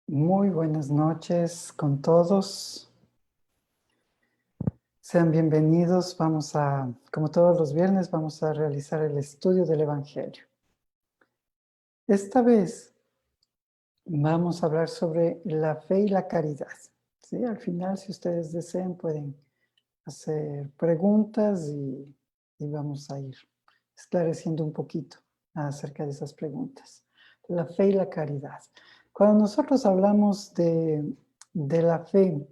Muy buenas noches con todos. Sean bienvenidos. Como todos los viernes, vamos a realizar el estudio del Evangelio. Esta vez vamos a hablar sobre la fe y la caridad. ¿Sí? Al final, si ustedes desean, pueden hacer preguntas y vamos a ir esclareciendo un poquito acerca de esas preguntas. La fe y la caridad. Cuando nosotros hablamos de la fe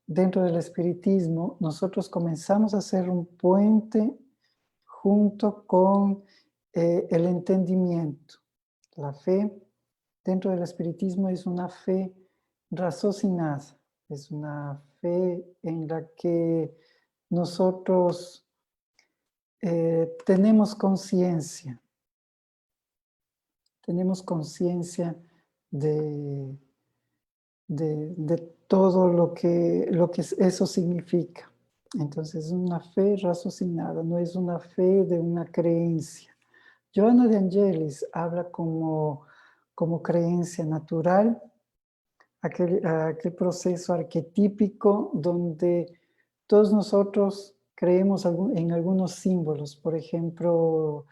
dentro del espiritismo, nosotros comenzamos a hacer un puente junto con el entendimiento. La fe dentro del espiritismo es una fe raciocinada, es una fe en la que nosotros tenemos conciencia de, de todo lo que eso significa. Entonces es una fe raciocinada, no es una fe de una creencia. Johanna de Angelis habla como creencia natural, aquel proceso arquetípico donde todos nosotros creemos en algunos símbolos, por ejemplo,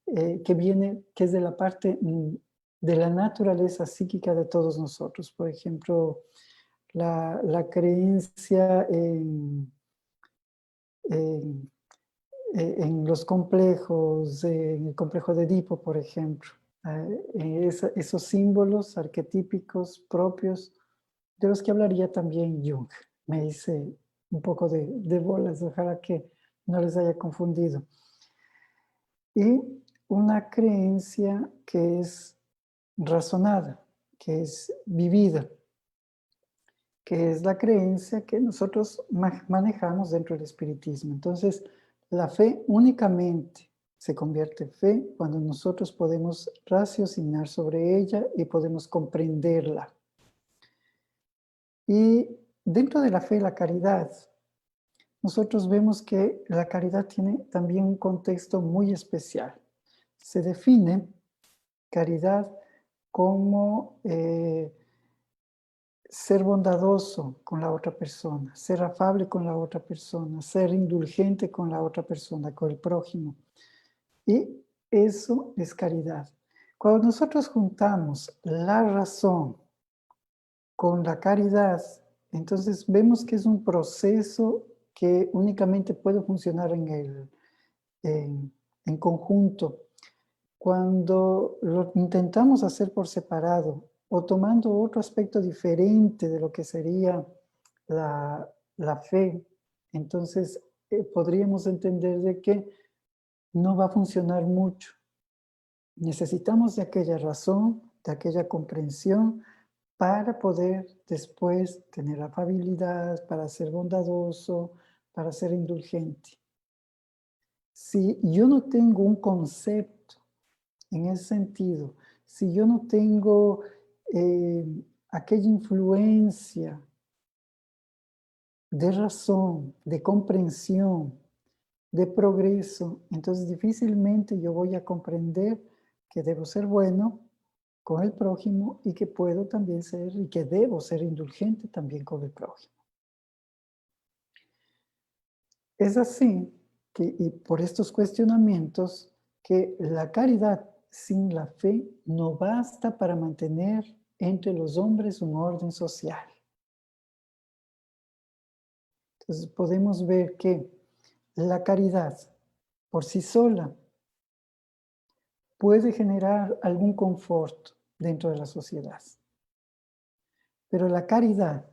que es de la parte de la naturaleza psíquica de todos nosotros. Por ejemplo, la creencia en, en los complejos, en el complejo de Edipo, por ejemplo. Esos símbolos arquetípicos propios de los que hablaría también Jung. Me hice un poco de bolas, ojalá que no les haya confundido. Y una creencia que es razonada, que es vivida, que es la creencia que nosotros manejamos dentro del espiritismo. Entonces, la fe únicamente se convierte en fe cuando nosotros podemos raciocinar sobre ella y podemos comprenderla. Y dentro de la fe y la caridad, nosotros vemos que la caridad tiene también un contexto muy especial. Se define caridad como ser bondadoso con la otra persona, ser afable con la otra persona, ser indulgente con la otra persona, con el prójimo. Y eso es caridad. Cuando nosotros juntamos la razón con la caridad, entonces vemos que es un proceso que únicamente puede funcionar en conjunto. Cuando lo intentamos hacer por separado o tomando otro aspecto diferente de lo que sería la fe, entonces podríamos entender de que no va a funcionar mucho. Necesitamos de aquella razón, de aquella comprensión, para poder después tener afabilidad, para ser bondadoso, para ser indulgente. Si yo no tengo un concepto en ese sentido, si yo no tengo aquella influencia de razón, de comprensión, de progreso, entonces difícilmente yo voy a comprender que debo ser bueno con el prójimo y que puedo también ser y que debo ser indulgente también con el prójimo. Es así que, y por estos cuestionamientos, que la caridad sin la fe no basta para mantener entre los hombres un orden social. Entonces podemos ver que la caridad por sí sola puede generar algún confort dentro de la sociedad. Pero la caridad,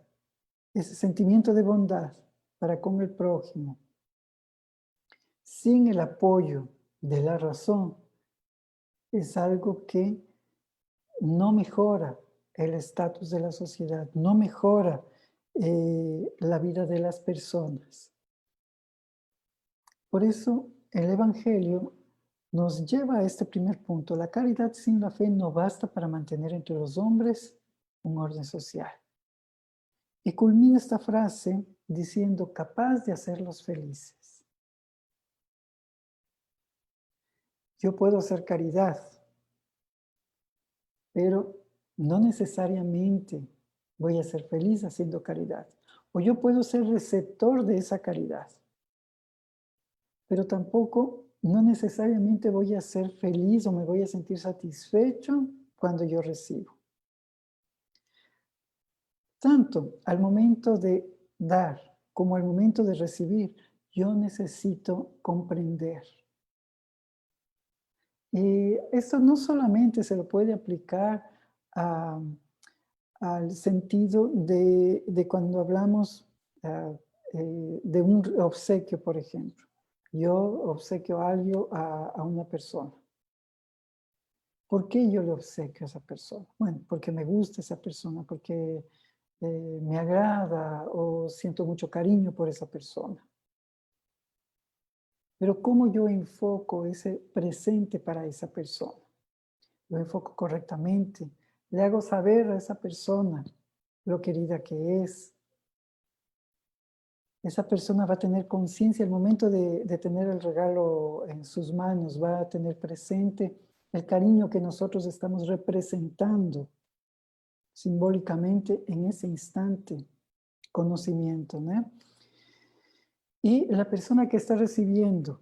ese sentimiento de bondad para con el prójimo, sin el apoyo de la razón, es algo que no mejora el estatus de la sociedad, no mejora la vida de las personas. Por eso el Evangelio nos lleva a este primer punto. La caridad sin la fe no basta para mantener entre los hombres un orden social. Y culmina esta frase diciendo, capaz de hacerlos felices. Yo puedo hacer caridad, pero no necesariamente Voy a ser feliz haciendo caridad. O yo puedo ser receptor de esa caridad, pero tampoco, no necesariamente voy a ser feliz o me voy a sentir satisfecho cuando yo recibo. Tanto al momento de dar como al momento de recibir, yo necesito comprender. Y esto no solamente se lo puede aplicar a al sentido de cuando hablamos ah, de un obsequio, por ejemplo. Yo obsequio algo a una persona. ¿Por qué yo le obsequio a esa persona? Bueno, porque me gusta esa persona, porque me agrada o siento mucho cariño por esa persona. Pero ¿cómo yo enfoco ese presente para esa persona? Lo enfoco correctamente. Le hago saber a esa persona lo querida que es. Esa persona va a tener conciencia al momento de tener el regalo en sus manos, va a tener presente el cariño que nosotros estamos representando simbólicamente en ese instante, conocimiento, ¿no? Y la persona que está recibiendo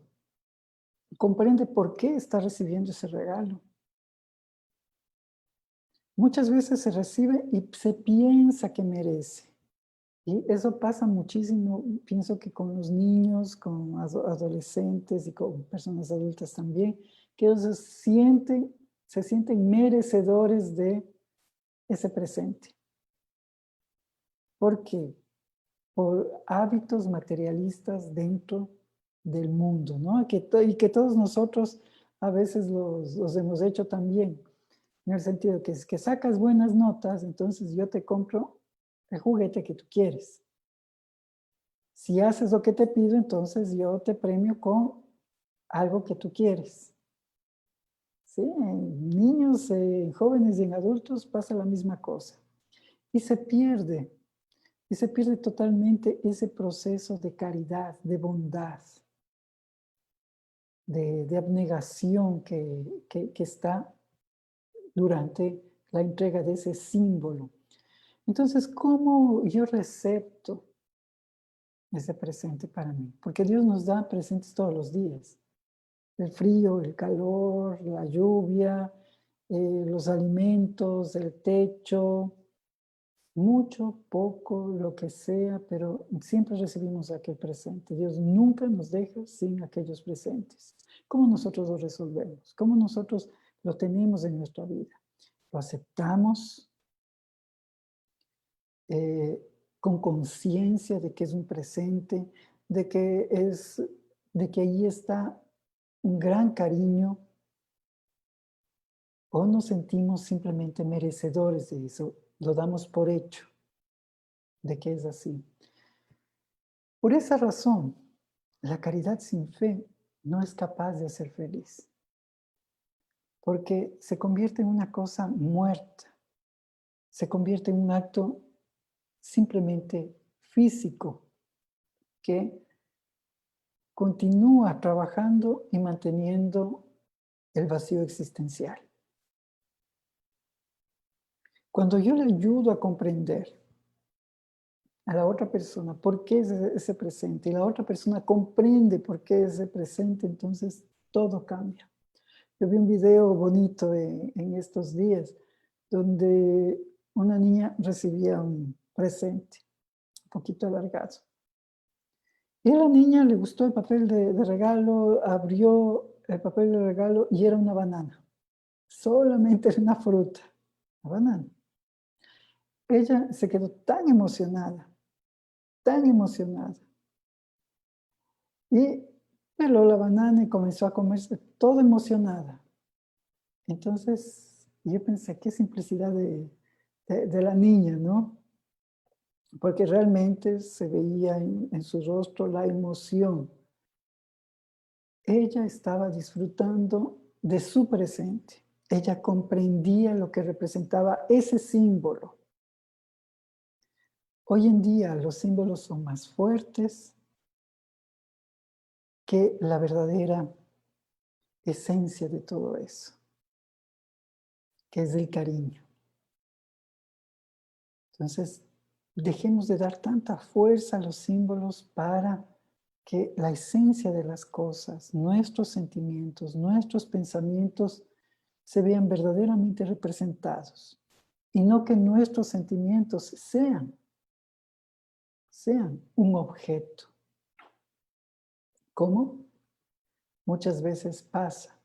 comprende por qué está recibiendo ese regalo. Muchas veces se recibe y se piensa que merece. Y eso pasa muchísimo, pienso que con los niños, con adolescentes y con personas adultas también, que ellos se sienten merecedores de ese presente. ¿Por qué? Por hábitos materialistas dentro del mundo, ¿no? Y que todos nosotros a veces los hemos hecho también, en el sentido que es que sacas buenas notas, entonces yo te compro el juguete que tú quieres. Si haces lo que te pido, entonces yo te premio con algo que tú quieres. ¿Sí? En niños, en jóvenes y en adultos pasa la misma cosa. Y se pierde totalmente ese proceso de caridad, de bondad, de abnegación que está durante la entrega de ese símbolo. Entonces, ¿cómo yo recepto ese presente para mí? Porque Dios nos da presentes todos los días. El frío, el calor, la lluvia, los alimentos, el techo, mucho, poco, lo que sea, pero siempre recibimos aquel presente. Dios nunca nos deja sin aquellos presentes. ¿Cómo nosotros lo resolvemos? ¿Cómo nosotros lo tenemos en nuestra vida? ¿Lo aceptamos eh, con conciencia de que es un presente, de que de que ahí está un gran cariño? ¿O nos sentimos simplemente merecedores de eso? Lo damos por hecho de que es así. Por esa razón, la caridad sin fe no es capaz de hacer feliz, porque se convierte en una cosa muerta, se convierte en un acto simplemente físico que continúa trabajando y manteniendo el vacío existencial. Cuando yo le ayudo a comprender a la otra persona por qué es ese presente y la otra persona comprende por qué es ese presente, entonces todo cambia. Yo vi un video bonito en estos días donde una niña recibía un presente un poquito alargado. Y a la niña le gustó el papel de regalo, abrió el papel de regalo y era una banana. Solamente era una fruta, una banana. Ella se quedó tan emocionada. Y peló la banana y comenzó a comerse toda emocionada. Entonces, yo pensé, qué simplicidad de la niña, ¿no? Porque realmente se veía en su rostro la emoción. Ella estaba disfrutando de su presente. Ella comprendía lo que representaba ese símbolo. Hoy en día los símbolos son más fuertes que la verdadera esencia de todo eso, que es el cariño. Entonces, dejemos de dar tanta fuerza a los símbolos para que la esencia de las cosas, nuestros sentimientos, nuestros pensamientos se vean verdaderamente representados y no que nuestros sentimientos sean un objeto. ¿Cómo? Muchas veces pasa.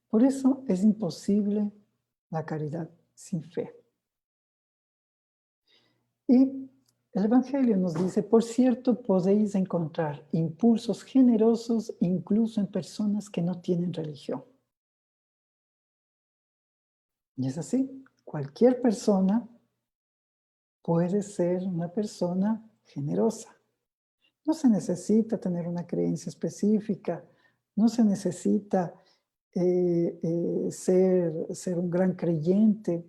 Por eso es imposible la caridad sin fe. Y el Evangelio nos dice, por cierto, podéis encontrar impulsos generosos incluso en personas que no tienen religión. Y es así, cualquier persona puede ser una persona generosa. No se necesita tener una creencia específica, no se necesita ser un gran creyente,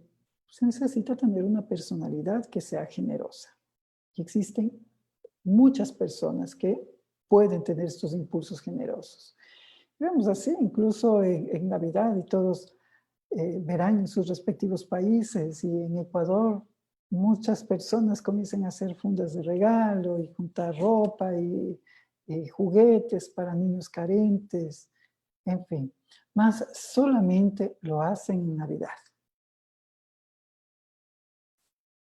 se necesita tener una personalidad que sea generosa. Y existen muchas personas que pueden tener estos impulsos generosos. Vemos así, incluso en Navidad, y todos verán en sus respectivos países, y en Ecuador, muchas personas comienzan a hacer fundas de regalo y juntar ropa y juguetes para niños carentes, en fin. Más solamente lo hacen en Navidad.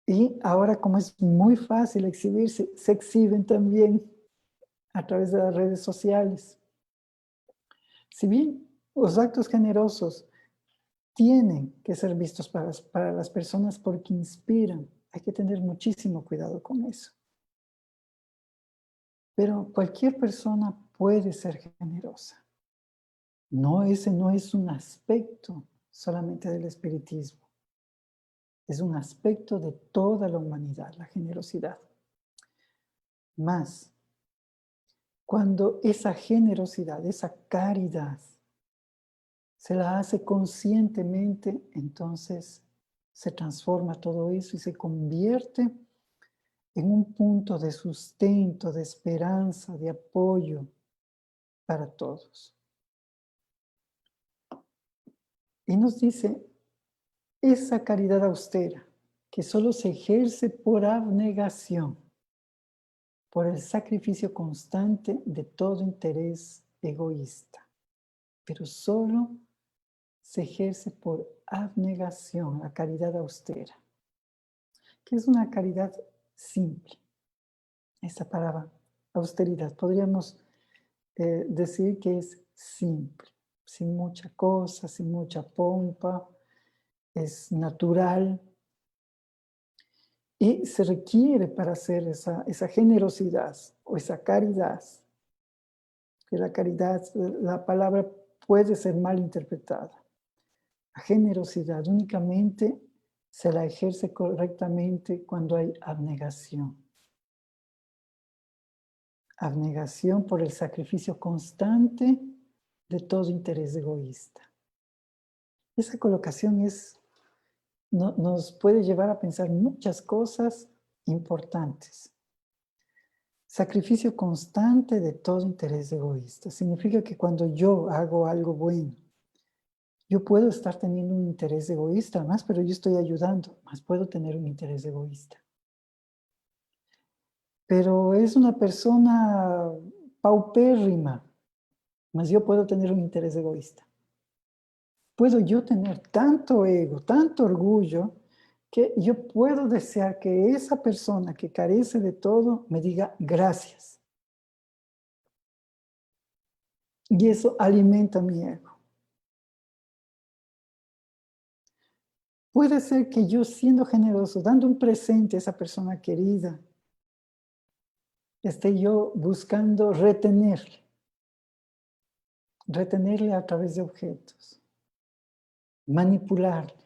Y ahora, como es muy fácil exhibirse, se exhiben también a través de las redes sociales. Si bien los actos generosos tienen que ser vistos para las personas porque inspiran, hay que tener muchísimo cuidado con eso. Pero cualquier persona puede ser generosa. No, ese no es un aspecto solamente del espiritismo. Es un aspecto de toda la humanidad, la generosidad. Más, cuando esa generosidad, esa caridad, se la hace conscientemente, entonces se transforma todo eso y se convierte en un punto de sustento, de esperanza, de apoyo para todos. Y nos dice, esa caridad austera, que solo se ejerce por abnegación, por el sacrificio constante de todo interés egoísta, pero solo se ejerce por abnegación, la caridad austera, que es una caridad simple. Esa palabra, austeridad, podríamos decir que es simple, sin mucha cosa, sin mucha pompa, es natural y se requiere para hacer esa generosidad o esa caridad, que la caridad, la palabra puede ser mal interpretada. La generosidad únicamente se la ejerce correctamente cuando hay abnegación. Abnegación por el sacrificio constante de todo interés egoísta. Esa colocación nos puede llevar a pensar muchas cosas importantes. Sacrificio constante de todo interés egoísta. Significa que cuando yo hago algo bueno, yo puedo estar teniendo un interés egoísta más, pero yo estoy ayudando, más puedo tener un interés egoísta. Pero es una persona paupérrima, más yo puedo tener un interés egoísta. Puedo yo tener tanto ego, tanto orgullo, que yo puedo desear que esa persona que carece de todo me diga gracias. Y eso alimenta mi ego. Puede ser que yo siendo generoso, dando un presente a esa persona querida, esté yo buscando retenerle a través de objetos, manipularle.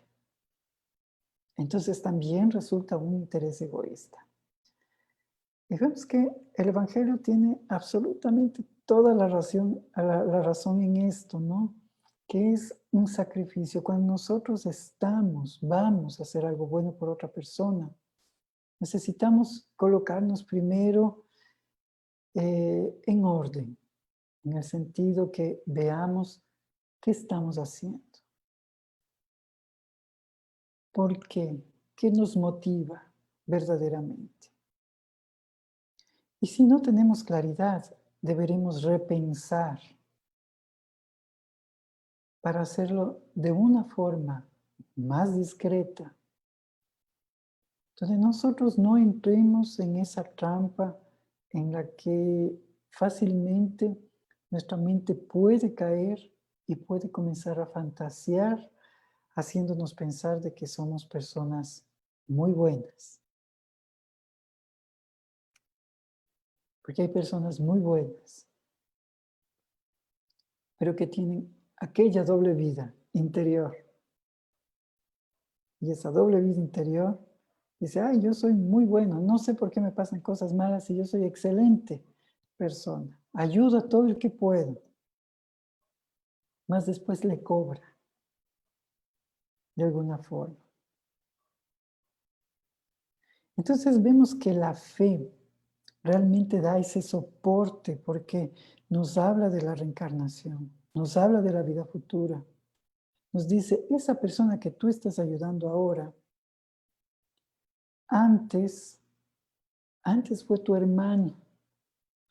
Entonces también resulta un interés egoísta. Y vemos que el Evangelio tiene absolutamente toda la razón en esto, ¿no? Que es un sacrificio. Cuando nosotros vamos a hacer algo bueno por otra persona, necesitamos colocarnos primero en orden, en el sentido que veamos qué estamos haciendo. ¿Por qué? ¿Qué nos motiva verdaderamente? Y si no tenemos claridad, deberemos repensar para hacerlo de una forma más discreta, donde nosotros no entremos en esa trampa en la que fácilmente nuestra mente puede caer y puede comenzar a fantasear, haciéndonos pensar de que somos personas muy buenas. Porque hay personas muy buenas, pero que tienen aquella doble vida interior. Y esa doble vida interior dice, ay, yo soy muy bueno, no sé por qué me pasan cosas malas y yo soy excelente persona. Ayudo a todo el que puedo. Más después le cobra de alguna forma. Entonces vemos que la fe realmente da ese soporte porque nos habla de la reencarnación, nos habla de la vida futura. Nos dice, esa persona que tú estás ayudando ahora, antes fue tu hermano,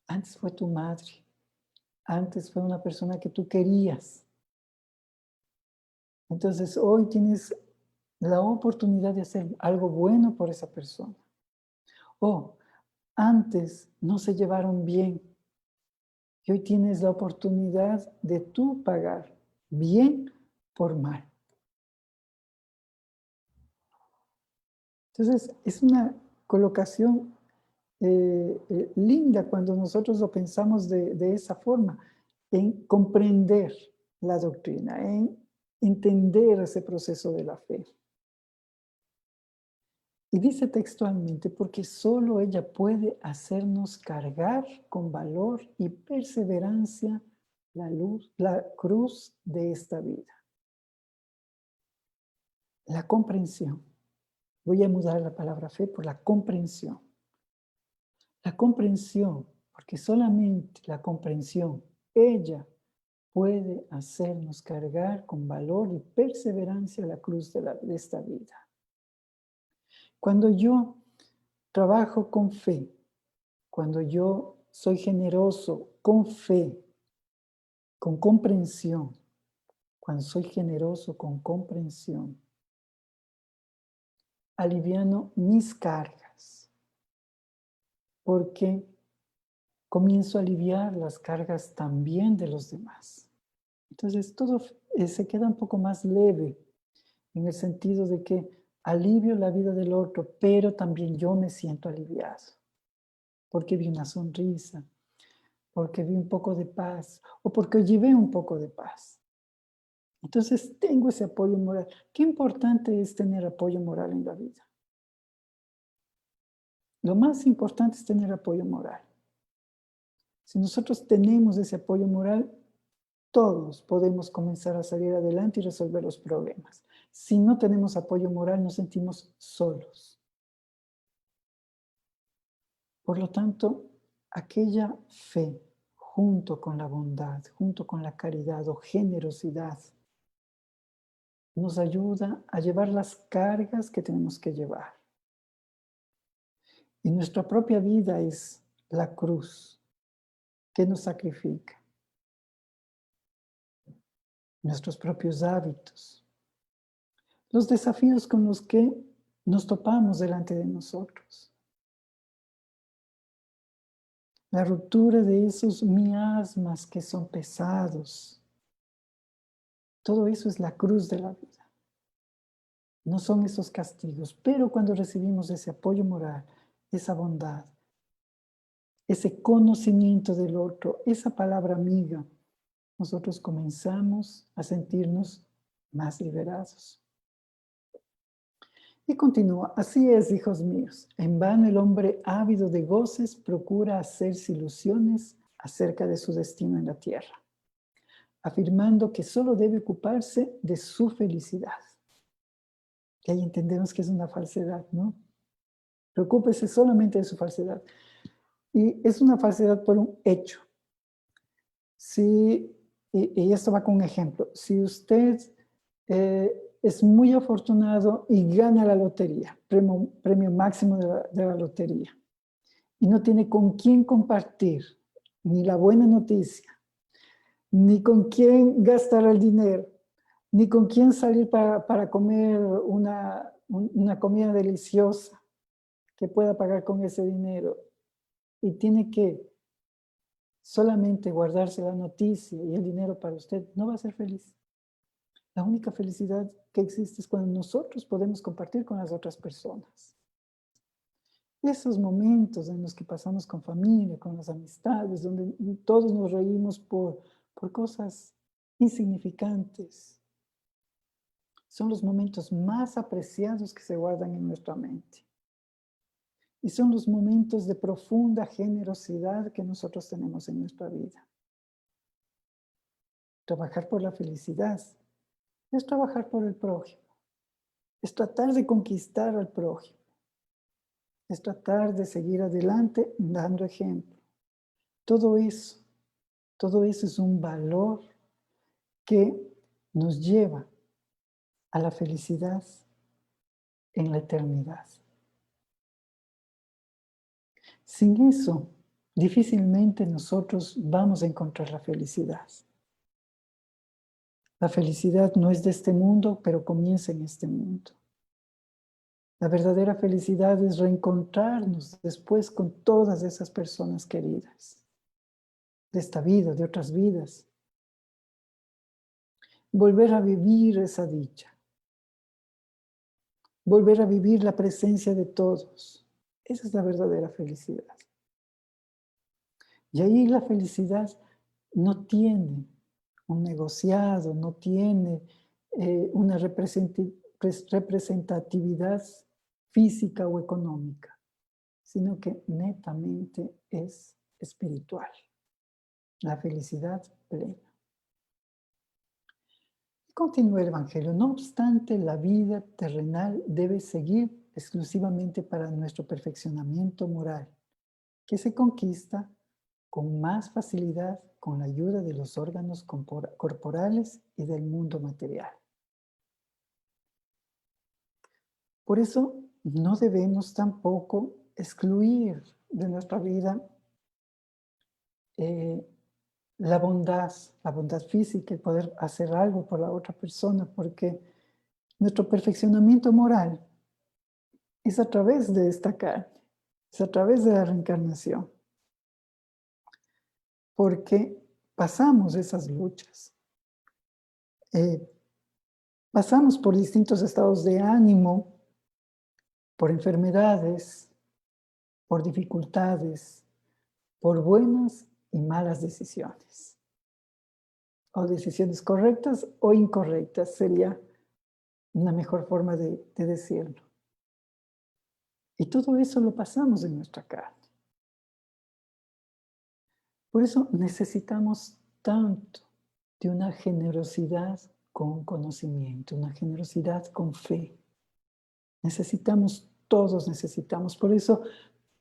antes fue tu madre, antes fue una persona que tú querías. Entonces hoy tienes la oportunidad de hacer algo bueno por esa persona. O antes no se llevaron bien y hoy tienes la oportunidad de tú pagar bien por mal. Entonces es una colocación linda cuando nosotros lo pensamos de esa forma, en comprender la doctrina, en entender ese proceso de la fe. Y dice textualmente, porque solo ella puede hacernos cargar con valor y perseverancia la cruz de esta vida. La comprensión. Voy a mudar la palabra fe por la comprensión. La comprensión, porque solamente la comprensión, ella puede hacernos cargar con valor y perseverancia la cruz de esta vida. Cuando yo trabajo con fe, cuando yo soy generoso con fe, con comprensión, cuando soy generoso con comprensión, aliviano mis cargas, porque comienzo a aliviar las cargas también de los demás. Entonces todo se queda un poco más leve, en el sentido de que alivio la vida del otro, pero también yo me siento aliviado, porque vi una sonrisa, porque vi un poco de paz, o porque llevé un poco de paz. Entonces tengo ese apoyo moral. Qué importante es tener apoyo moral en la vida. Lo más importante es tener apoyo moral. Si nosotros tenemos ese apoyo moral, todos podemos comenzar a salir adelante y resolver los problemas. Si no tenemos apoyo moral, nos sentimos solos. Por lo tanto, aquella fe, junto con la bondad, junto con la caridad o generosidad, nos ayuda a llevar las cargas que tenemos que llevar. Y nuestra propia vida es la cruz que nos sacrifica. Nuestros propios hábitos, los desafíos con los que nos topamos delante de nosotros. La ruptura de esos miasmas que son pesados. Todo eso es la cruz de la vida. No son esos castigos, pero cuando recibimos ese apoyo moral, esa bondad, ese conocimiento del otro, esa palabra amiga, nosotros comenzamos a sentirnos más liberados. Y continúa, así es, hijos míos, en vano el hombre ávido de goces procura hacerse ilusiones acerca de su destino en la tierra, afirmando que solo debe ocuparse de su felicidad. Y ahí entendemos que es una falsedad, ¿no? Preocúpese solamente de su falsedad. Y es una falsedad por un hecho. Y esto va con un ejemplo. Si usted es muy afortunado y gana la lotería, premio máximo de la lotería. Y no tiene con quién compartir ni la buena noticia, ni con quién gastar el dinero, ni con quién salir para comer una comida deliciosa que pueda pagar con ese dinero. Y tiene que solamente guardarse la noticia y el dinero para usted. No va a ser feliz. La única felicidad que existe es cuando nosotros podemos compartir con las otras personas. Esos momentos en los que pasamos con familia, con las amistades, donde todos nos reímos por cosas insignificantes, son los momentos más apreciados que se guardan en nuestra mente. Y son los momentos de profunda generosidad que nosotros tenemos en nuestra vida. Trabajar por la felicidad es trabajar por el prójimo, es tratar de conquistar al prójimo, es tratar de seguir adelante dando ejemplo. Todo eso es un valor que nos lleva a la felicidad en la eternidad. Sin eso, difícilmente nosotros vamos a encontrar la felicidad. La felicidad no es de este mundo, pero comienza en este mundo. La verdadera felicidad es reencontrarnos después con todas esas personas queridas, de esta vida, de otras vidas. Volver a vivir esa dicha. Volver a vivir la presencia de todos. Esa es la verdadera felicidad. Y ahí la felicidad no tiene un negociado, no tiene una representatividad física o económica, sino que netamente es espiritual. La felicidad plena. Continúa el Evangelio. No obstante, la vida terrenal debe seguir exclusivamente para nuestro perfeccionamiento moral, que se conquista con más facilidad con la ayuda de los órganos corporales y del mundo material. Por eso no debemos tampoco excluir de nuestra vida la bondad física, el poder hacer algo por la otra persona, porque nuestro perfeccionamiento moral es a través de esta carne, es a través de la reencarnación, porque pasamos esas luchas, pasamos por distintos estados de ánimo, por enfermedades, por dificultades, por buenas y malas decisiones, o decisiones correctas o incorrectas, sería una mejor forma de decirlo. Y todo eso lo pasamos en nuestra carne. Por eso necesitamos tanto de una generosidad con conocimiento, una generosidad con fe. Todos necesitamos, por eso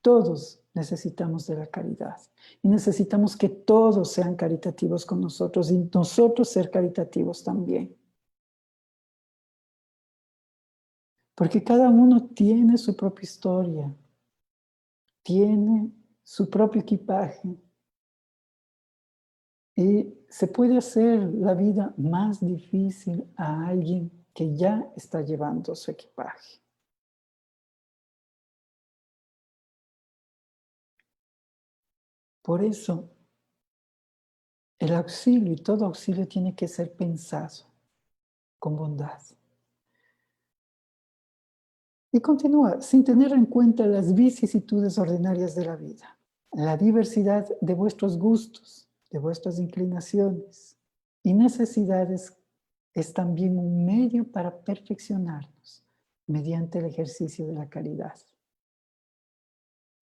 todos necesitamos de la caridad. Y necesitamos que todos sean caritativos con nosotros y nosotros ser caritativos también. Porque cada uno tiene su propia historia, tiene su propio equipaje. Y se puede hacer la vida más difícil a alguien que ya está llevando su equipaje. Por eso, el auxilio y todo auxilio tiene que ser pensado con bondad. Y continúa, sin tener en cuenta las vicisitudes ordinarias de la vida, la diversidad de vuestros gustos, de vuestras inclinaciones y necesidades es también un medio para perfeccionarnos mediante el ejercicio de la caridad.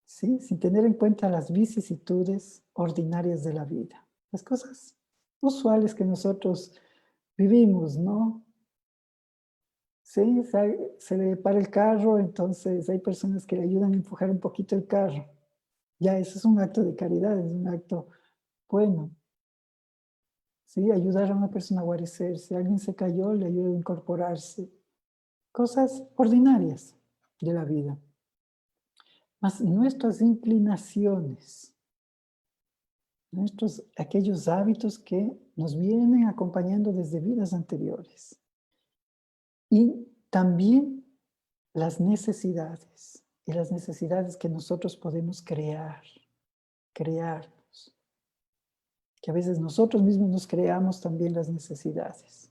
¿Sí? Sin tener en cuenta las vicisitudes ordinarias de la vida, las cosas usuales que nosotros vivimos, ¿no? Sí, se le para el carro, entonces hay personas que le ayudan a empujar un poquito el carro. Ya, eso es un acto de caridad, es un acto bueno. ¿sí? Ayudar a una persona a guarecerse, alguien se cayó, le ayuda a incorporarse. Cosas ordinarias de la vida. Mas nuestras inclinaciones, aquellos hábitos que nos vienen acompañando desde vidas anteriores. Y también las necesidades, y las necesidades que nosotros podemos crearnos. Que a veces nosotros mismos nos creamos también las necesidades.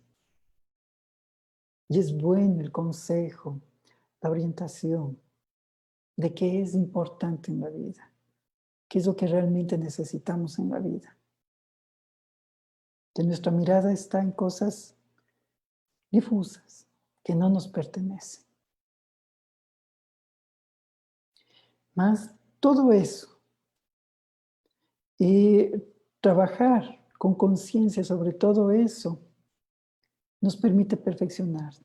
Y es bueno el consejo, la orientación de qué es importante en la vida, qué es lo que realmente necesitamos en la vida. Que nuestra mirada está en cosas difusas, que no nos pertenecen. Mas todo eso, y trabajar con conciencia sobre todo eso, nos permite perfeccionarnos.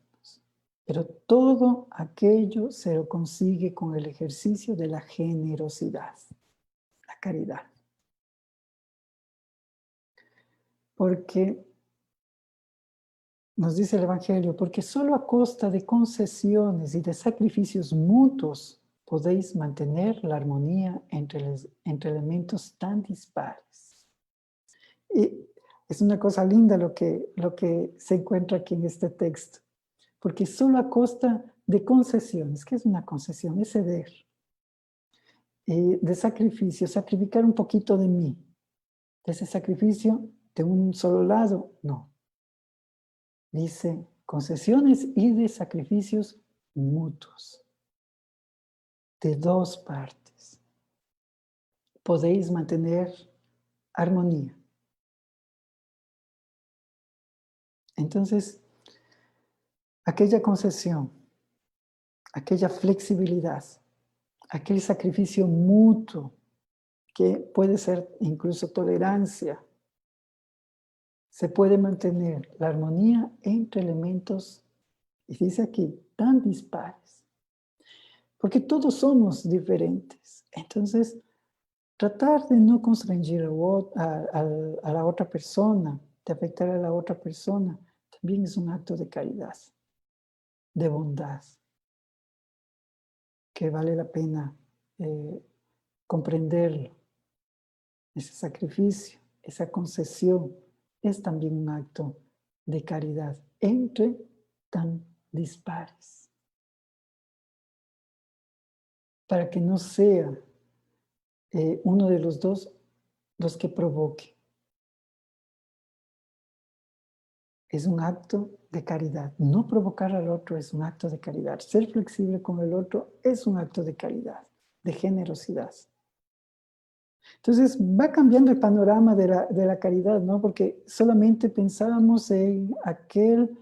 Pero todo aquello se lo consigue con el ejercicio de la generosidad, la caridad. Porque nos dice el Evangelio, porque solo a costa de concesiones y de sacrificios mutuos podéis mantener la armonía entre elementos tan dispares. Y es una cosa linda lo que se encuentra aquí en este texto, porque solo a costa de concesiones. ¿Qué es una concesión? Es ceder. De sacrificio, sacrificar un poquito de mí. De ese sacrificio de un solo lado, no. Dice concesiones y de sacrificios mutuos. De dos partes. Podéis mantener armonía. Entonces, aquella concesión, aquella flexibilidad, aquel sacrificio mutuo, que puede ser incluso tolerancia, se puede mantener la armonía entre elementos, y dice aquí, tan dispares. Porque todos somos diferentes. Entonces, tratar de no constreñir a la otra persona, de afectar a la otra persona, también es un acto de caridad, de bondad, que vale la pena comprenderlo. Ese sacrificio, esa concesión, es también un acto de caridad entre tan dispares. Para que no sea uno de los dos los que provoque. Es un acto de caridad. No provocar al otro es un acto de caridad. Ser flexible con el otro es un acto de caridad, de generosidad. Entonces va cambiando el panorama de la caridad, ¿no? Porque solamente pensábamos en aquel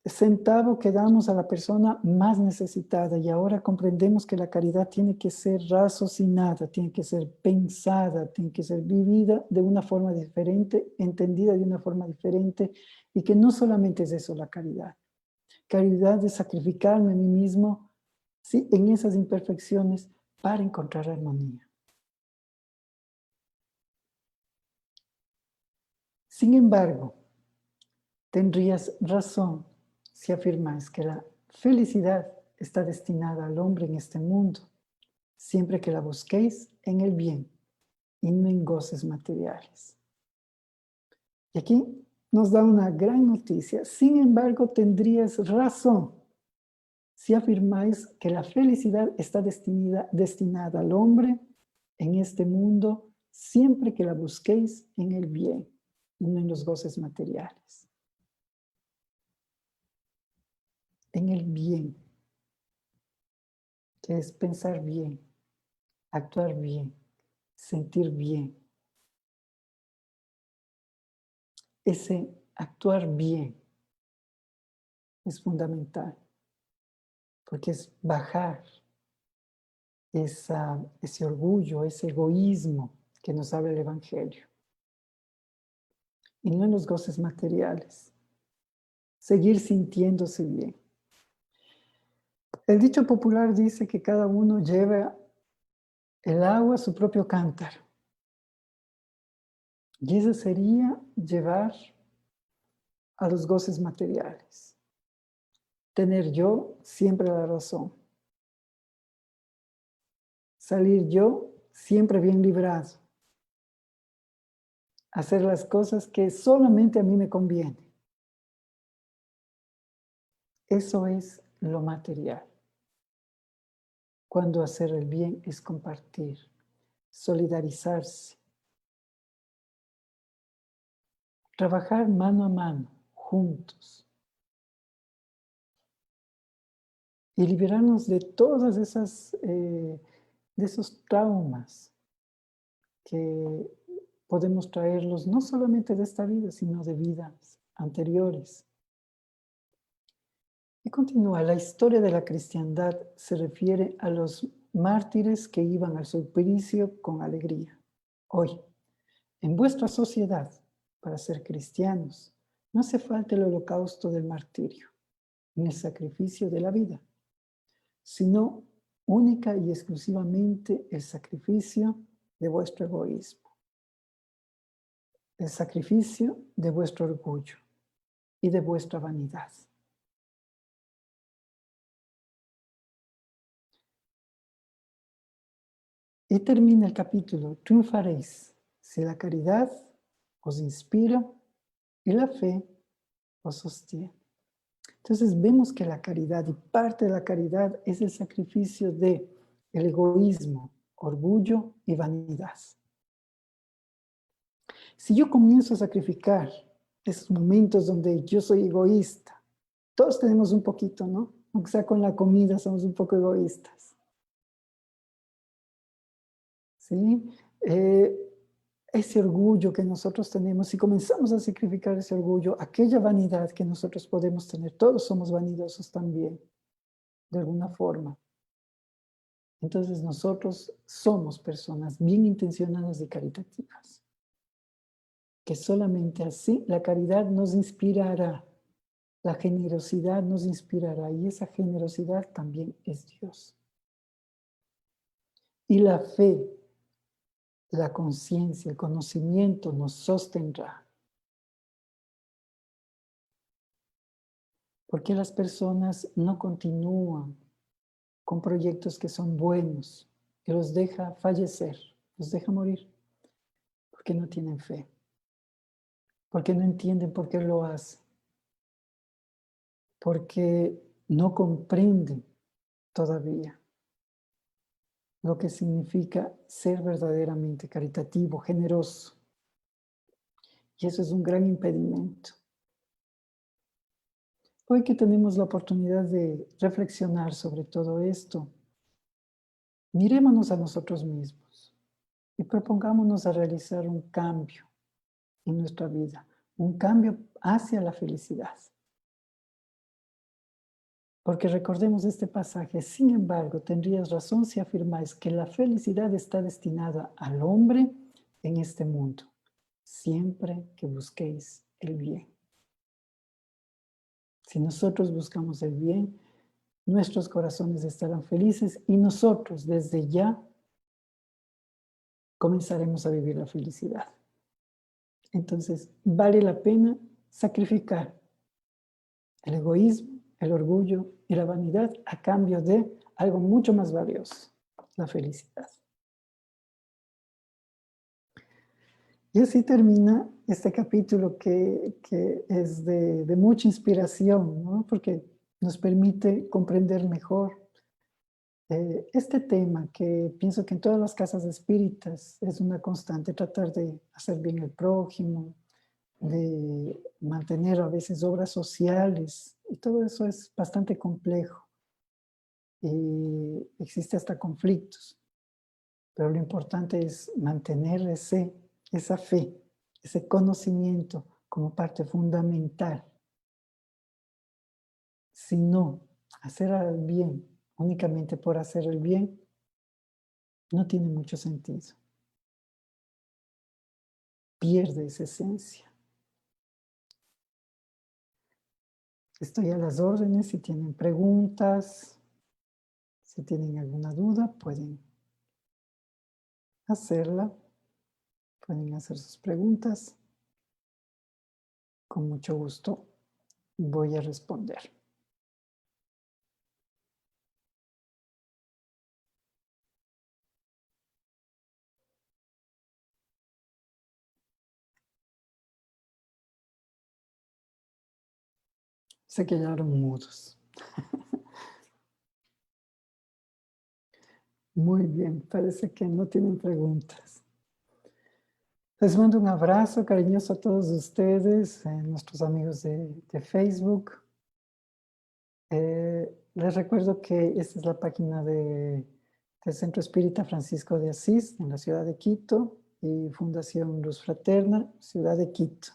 centavo que damos a la persona más necesitada, y ahora comprendemos que la caridad tiene que ser raciocinada, tiene que ser pensada, tiene que ser vivida de una forma diferente, entendida de una forma diferente, y que no solamente es eso la caridad. Caridad de sacrificarme a mí mismo, sí, en esas imperfecciones para encontrar armonía. Sin embargo, tendrías razón si afirmáis que la felicidad está destinada al hombre en este mundo, siempre que la busquéis en el bien y no en goces materiales. Y aquí nos da una gran noticia. Sin embargo, tendrías razón si afirmáis que la felicidad está destinada al hombre en este mundo, siempre que la busquéis en el bien y no en los goces materiales. En el bien, que es pensar bien, actuar bien, sentir bien. Ese actuar bien es fundamental, porque es bajar ese orgullo, ese egoísmo que nos habla el Evangelio. Y no en los goces materiales. Seguir sintiéndose bien. El dicho popular dice que cada uno lleva el agua a su propio cántaro. Y ese sería llevar a los goces materiales. Tener yo siempre la razón. Salir yo siempre bien librado. Hacer las cosas que solamente a mí me conviene. Eso es lo material. Cuando hacer el bien es compartir, solidarizarse, trabajar mano a mano, juntos, y liberarnos de todas esas, de esos traumas que podemos traerlos no solamente de esta vida, sino de vidas anteriores. Y continúa, la historia de la cristiandad se refiere a los mártires que iban al suplicio con alegría. Hoy, en vuestra sociedad, para ser cristianos, no hace falta el holocausto del martirio, ni el sacrificio de la vida, sino única y exclusivamente el sacrificio de vuestro egoísmo, el sacrificio de vuestro orgullo y de vuestra vanidad. Y termina el capítulo, triunfaréis si la caridad os inspira y la fe os sostiene. Entonces vemos que la caridad, y parte de la caridad es el sacrificio de el egoísmo, orgullo y vanidad. Si yo comienzo a sacrificar esos momentos donde yo soy egoísta, todos tenemos un poquito, ¿no? Aunque sea con la comida, somos un poco egoístas. ¿Sí? Ese orgullo que nosotros tenemos, si comenzamos a sacrificar ese orgullo, aquella vanidad que nosotros podemos tener, todos somos vanidosos también, de alguna forma. Entonces nosotros somos personas bien intencionadas y caritativas, que solamente así la caridad nos inspirará, la generosidad nos inspirará, y esa generosidad también es Dios. Y la fe, la conciencia, el conocimiento nos sostendrá. Porque las personas no continúan con proyectos que son buenos, que los deja fallecer, los deja morir, porque no tienen fe, porque no entienden por qué lo hacen, porque no comprenden todavía lo que significa ser verdaderamente caritativo, generoso. Y eso es un gran impedimento. Hoy que tenemos la oportunidad de reflexionar sobre todo esto, mirémonos a nosotros mismos y propongámonos a realizar un cambio en nuestra vida, un cambio hacia la felicidad. Porque recordemos este pasaje, sin embargo, tendrías razón si afirmáis que la felicidad está destinada al hombre en este mundo, siempre que busquéis el bien. Si nosotros buscamos el bien, nuestros corazones estarán felices y nosotros desde ya comenzaremos a vivir la felicidad. Entonces, vale la pena sacrificar el egoísmo, el orgullo y la vanidad a cambio de algo mucho más valioso, la felicidad. Y así termina este capítulo que es de mucha inspiración, ¿no? Porque nos permite comprender mejor este tema que pienso que en todas las casas espíritas es una constante, tratar de hacer bien al prójimo, de mantener a veces obras sociales, y todo eso es bastante complejo. Y existe hasta conflictos, pero lo importante es mantener esa fe, ese conocimiento como parte fundamental. Si no, hacer el bien únicamente por hacer el bien no tiene mucho sentido. Pierde esa esencia. Estoy a las órdenes, si tienen preguntas, si tienen alguna duda, pueden hacerla. pueden hacer sus preguntas. Con mucho gusto voy a responder. Se quedaron mudos. Muy bien, parece que no tienen preguntas. Les mando un abrazo cariñoso a todos ustedes, nuestros amigos de Facebook. Les recuerdo que esta es la página del Centro Espírita Francisco de Asís, en la ciudad de Quito, y Fundación Luz Fraterna, ciudad de Quito.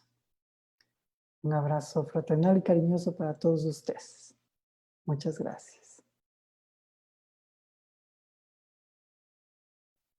Un abrazo fraternal y cariñoso para todos ustedes. Muchas gracias.